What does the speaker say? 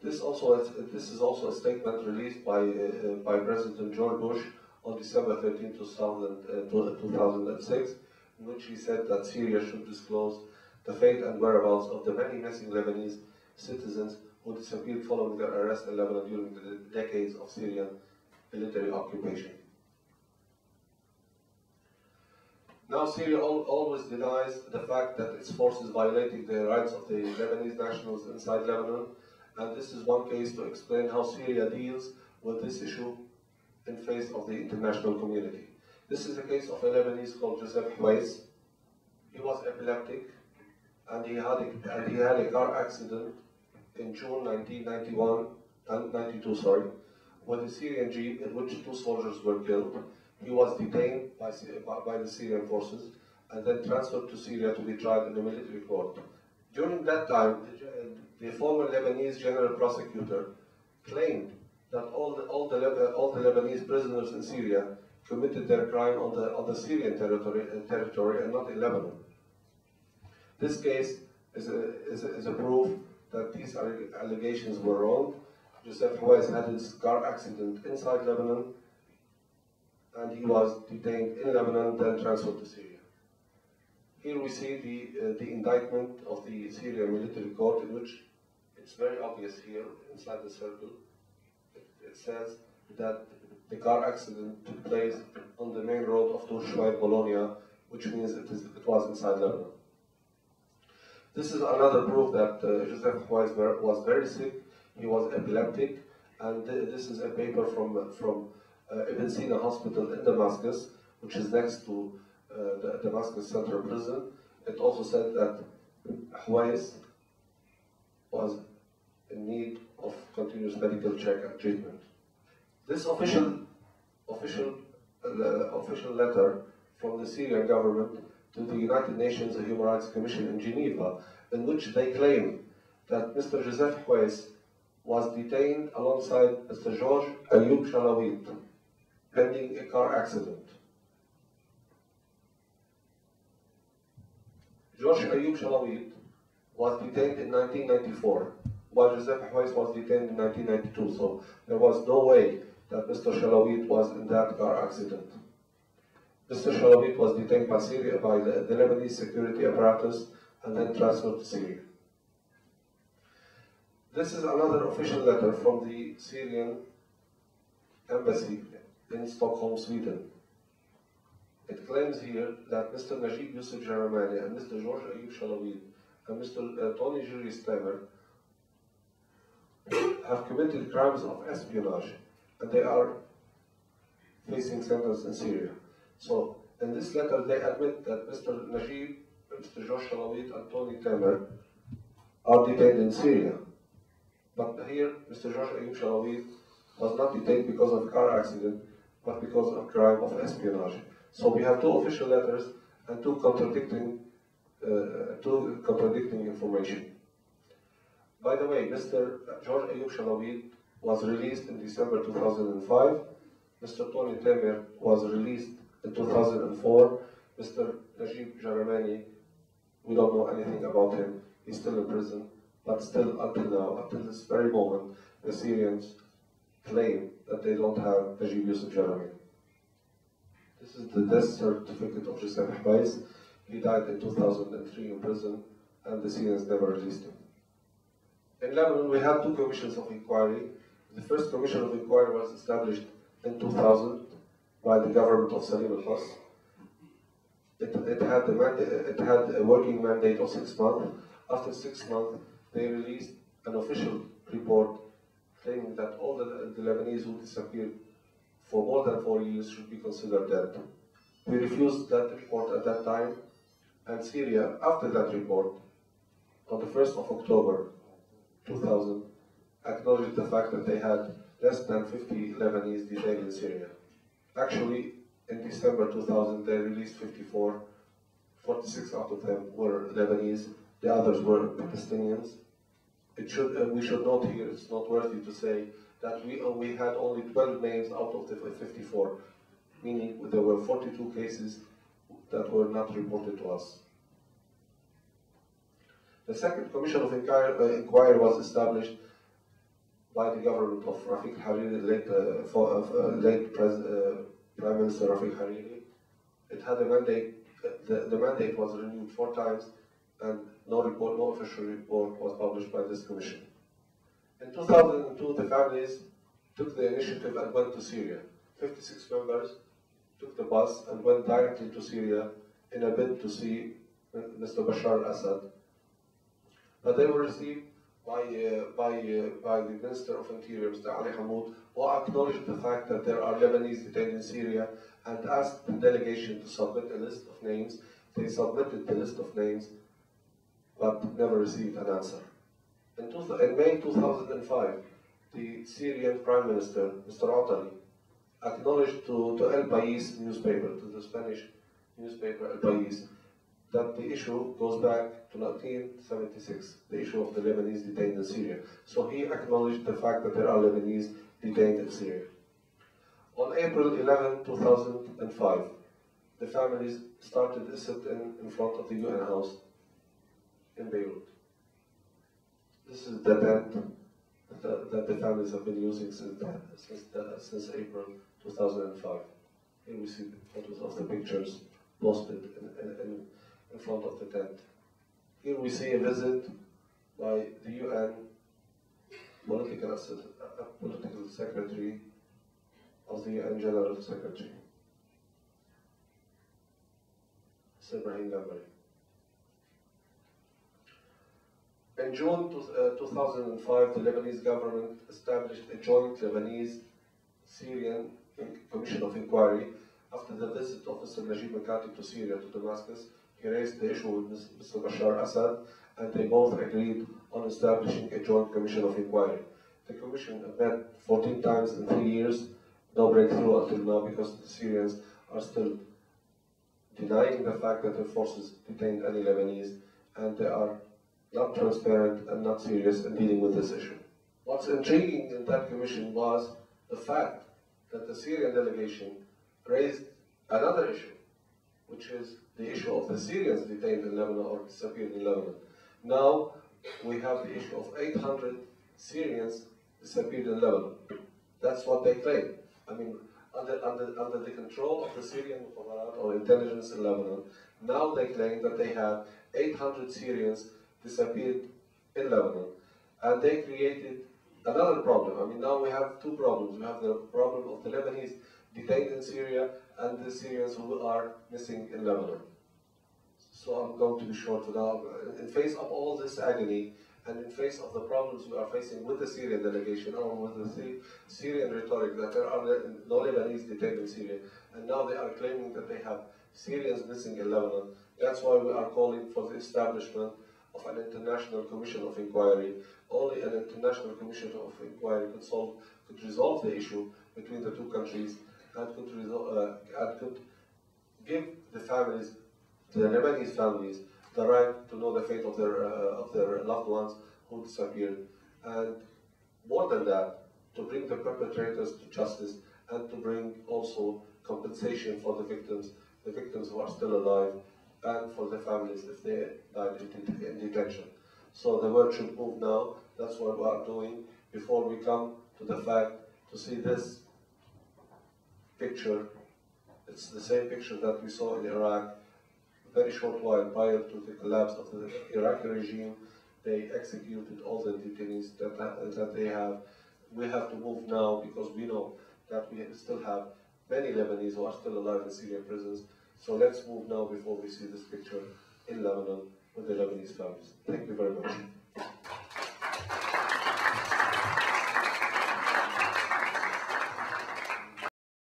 This is also a statement released by President George Bush on December 13, 2006, in which he said that Syria should disclose the fate and whereabouts of the many missing Lebanese citizens who disappeared following their arrest in Lebanon during the decades of Syrian military occupation. Now, Syria always denies the fact that its forces violating the rights of the Lebanese nationals inside Lebanon, and this is one case to explain how Syria deals with this issue in face of the international community. This is a case of a Lebanese called Joseph Hwais. He was epileptic, and he had a car accident in June 1992, with a Syrian jeep in which 2 soldiers were killed. He was detained by the Syrian forces and then transferred to Syria to be tried in a military court. During that time, the former Lebanese general prosecutor claimed that all the Lebanese prisoners in Syria committed their crime on the Syrian territory and not in Lebanon. This case is a proof that these allegations were wrong. Joseph Hwais had his car accident inside Lebanon, and he was detained in Lebanon, then transferred to Syria. Here we see the indictment of the Syrian military court, in which it's very obvious here, inside the circle. It says that the car accident took place on the main road of Tushwai, Bologna, which means it was inside Lebanon. This is another proof that Joseph Hwais was very sick. He was epileptic, and this is a paper from Ibn Sina Hospital in Damascus, which is next to the Damascus Central Prison. It also said that Hwais was in need of continuous medical check and treatment. This official letter from the Syrian government to the United Nations Human Rights Commission in Geneva, in which they claim that Mr. Joseph Hwais was detained alongside Mr. George Ayoub Shalawit, pending a car accident. George Ayoub Shalawit was detained in 1994, while Joseph Hwais was detained in 1992, so there was no way that Mr. Shalawit was in that car accident. Mr. Shalawit was detained by the Lebanese security apparatus and then transferred to Syria. This is another official letter from the Syrian embassy in Stockholm, Sweden. It claims here that Mr. Najib Yusuf Jaramani and Mr. George Ayoub Shalawit and Mr. Tony Juris Temer have committed crimes of espionage, and they are facing sentence in Syria. So, in this letter, they admit that Mr. Najib, Mr. George Shalawit, and Tony Temer are detained in Syria. But here, Mr. George Ayoub Shalawit was not detained because of a car accident, but because of crime of espionage. So we have 2 official letters and two contradicting information. By the way, Mr. George Ayoub Shalawit was released in December 2005. Mr. Tony Temer was released in 2004. Mr. Najib Jaramani, we don't know anything about him. He's still in prison. But still, until now, until this very moment, the Syrians claim that they don't have Najib Yusuf Jaramani. This is the death certificate of Joseph Hwais. He died in 2003 in prison, and the Syrians never released him. In Lebanon, we had 2 commissions of inquiry. The first commission of inquiry was established in 2000 by the government of Salim al-Khas. It had a working mandate of 6 months. After 6 months, they released an official report claiming that all the Lebanese who disappeared for more than 4 years should be considered dead. We refused that report at that time, and Syria, after that report, on the 1st of October 2000, acknowledged the fact that they had less than 50 Lebanese detained in Syria. Actually, in December 2000, they released 54. 46 out of them were Lebanese, the others were Palestinians. We should note here, it's noteworthy to say that we had only 12 names out of the 54, meaning there were 42 cases that were not reported to us. The second commission of inquiry was established by the government of Rafiq Hariri, late Prime Minister Rafiq Hariri. It had a mandate. The mandate was renewed 4 times, and no official report was published by this commission. In 2002, the families took the initiative and went to Syria. 56 members took the bus and went directly to Syria in a bid to see Mr. Bashar al-Assad. But they were received by the Minister of Interior, Mr. Ali Hamoud, who acknowledged the fact that there are Lebanese detained in Syria and asked the delegation to submit a list of names. They submitted the list of names, but never received an answer. In May 2005, the Syrian Prime Minister, Mr. Atali, acknowledged to El País newspaper, to the Spanish newspaper El País, that the issue goes back to 1976, the issue of the Lebanese detained in Syria. So he acknowledged the fact that there are Lebanese detained in Syria. On April 11, 2005, the families started a sit-in in front of the UN house in Beirut. This is the tent that the families have been using since April 2005. Here we see photos of the pictures posted in front of the tent. Here we see a visit by the UN political secretary of the UN General Secretary, Ibrahim Gambari. In June 2005, the Lebanese government established a joint Lebanese-Syrian Commission of Inquiry. After the visit of Mr. Najib Mikati to Syria, to Damascus, he raised the issue with Mr. Bashar al-Assad, and they both agreed on establishing a joint commission of inquiry. The commission met 14 times in 3 years, no breakthrough until now, because the Syrians are still denying the fact that their forces detained any Lebanese, and they are not transparent and not serious in dealing with this issue. What's intriguing in that commission was the fact that the Syrian delegation raised another issue, which is the issue of the Syrians detained in Lebanon or disappeared in Lebanon. Now we have the issue of 800 Syrians disappeared in Lebanon. That's what they claim. I mean, under the control of the Syrian Mukhabarat or intelligence in Lebanon, now they claim that they have 800 Syrians disappeared in Lebanon. And they created another problem. I mean, now we have 2 problems. We have the problem of the Lebanese detained in Syria and the Syrians who are missing in Lebanon. So I'm going to be short now. In face of all this agony, and in face of the problems we are facing with the Syrian delegation, or with the Syrian rhetoric that there are no Lebanese detained in Syria, and now they are claiming that they have Syrians missing in Lebanon, that's why we are calling for the establishment of an international commission of inquiry. Only an international commission of inquiry could resolve the issue between the 2 countries, and could give the families, the Lebanese families, the right to know the fate of their loved ones who disappeared, and more than that, to bring the perpetrators to justice, and to bring also compensation for the victims who are still alive, and for the families if they died in detention. So the world should move now. That's what we are doing. Before we come to the fact to see this picture, it's the same picture that we saw in Iraq a very short while prior to the collapse of the Iraqi regime. They executed all the detainees that they have. We have to move now because we know that we still have many Lebanese who are still alive in Syrian prisons. So let's move now before we see this picture in Lebanon with the Lebanese families. Thank you very much.